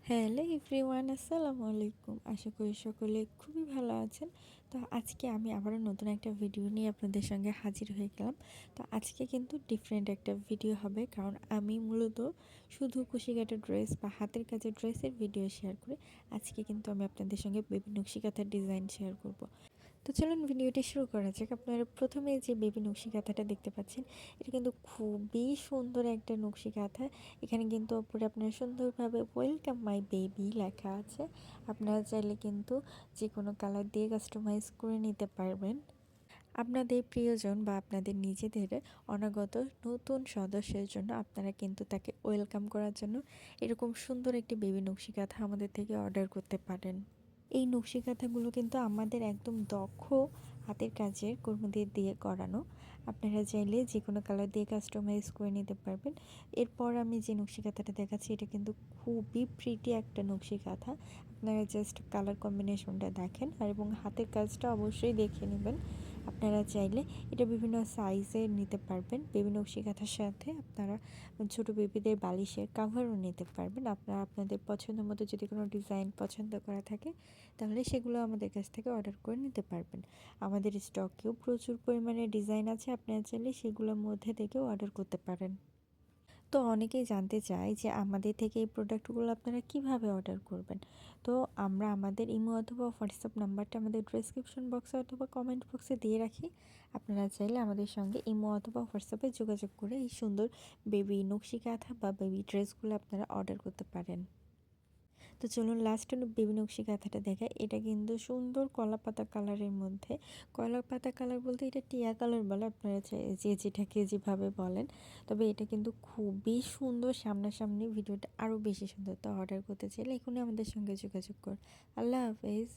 Hello everyone, আসসালামু আলাইকুম। আশা করি সকলে খুবই ভালো আছেন। তো আজকে আমি আবারও নতুন একটা ভিডিও নিয়ে আপনাদের সঙ্গে হাজির হয়ে গেলাম। তো আজকে কিন্তু ডিফারেন্ট একটা ভিডিও হবে, কারণ আমি মূলত শুধু কুশিকাটা ড্রেস বা হাতের কাজের ড্রেসের ভিডিও শেয়ার করি। আজকে কিন্তু আমি আপনাদের সঙ্গে বেবি নকশি কাঁথার ডিজাইন শেয়ার করব। তো চলুন ভিডিওটি শুরু করা যাক। আপনারা প্রথমে যে বেবি নকশি কাঁথাটা দেখতে পাচ্ছেন, এটা কিন্তু খুবই সুন্দর একটা নকশি কাঁথা। এখানে কিন্তু উপরে আপনারা সুন্দরভাবে ওয়েলকাম মাই বেবি লেখা আছে। আপনারা চাইলে কিন্তু যে কোনো কালার দিয়ে কাস্টমাইজ করে নিতে পারবেন। আপনাদের প্রিয়জন বা আপনাদের নিজেদের অনাগত নতুন সদস্যের জন্য আপনারা কিন্তু তাকে ওয়েলকাম করার জন্য এরকম সুন্দর একটি বেবি নকশি কাঁথা আমাদের থেকে অর্ডার করতে পারেন। এই নকশি কাঁথাগুলো কিন্তু আমাদের একদম দক্ষ হাতের কাজের কর্মীদের দিয়ে করানো। আপনারা চাইলে যে কোনো কালার দিয়ে কাস্টমাইজ করে নিতে পারবেন। এরপর আমি যে নকশি কাঁথাটা দেখাচ্ছি, এটা কিন্তু খুবই প্রিটি একটা নকশি কাঁথা। আপনারা জাস্ট কালার কম্বিনেশনটা দেখেন আর এবং হাতের কাজটা অবশ্যই দেখে নেবেন। আপনারা চাইলে এটা বিভিন্ন সাইজের নিতে পারবেন। বেবি নকশি কাঁথার সাথে আপনারা ছোট বেবিদের বালিশের কাভারও নিতে পারবেন। আপনারা আপনাদের পছন্দ মতো যদি কোনো ডিজাইন পছন্দ করা থাকে, তাহলে সেগুলো আমাদের কাছ থেকে অর্ডার করে নিতে পারবেন। আমাদের স্টকেও প্রচুর পরিমাণে ডিজাইন আছে, আপনারা চাইলে সেগুলোর মধ্যে থেকেও অর্ডার করতে পারেন। তো অনেকেই জানতে চায় যে আমাদের থেকে এই প্রোডাক্টগুলো আপনারা কিভাবে অর্ডার করবেন। তো আমরা আমাদের ইমো অথবা হোয়াটসঅ্যাপ নাম্বারটা আমাদের ডেসক্রিপশন বক্সে অথবা কমেন্ট বক্সে দিয়ে রাখি। আপনারা চাইলে আমাদের সঙ্গে ইমো অথবা হোয়াটসঅ্যাপে যোগাযোগ করে এই সুন্দর বেবি নকশি কাঁথা বা বেবি ড্রেসগুলো আপনারা অর্ডার করতে পারেন। তো চলুন লাস্ট বেবি নকশি কাঁথাটা দেখাই। এটা কিন্তু সুন্দর কলাপাতা কালারের মধ্যে, কলাপাতা কালার বলতে এটা টিয়া কালার বলে, আপনারা যে যেটাকে যেভাবে বলেন। তবে এটা কিন্তু খুবই সুন্দর, সামনাসামনি ভিডিওটা আরও বেশি সুন্দর। তো অর্ডার করতে চাইলে এখনই আমাদের সঙ্গে যোগাযোগ করুন। আল্লাহ হাফেজ।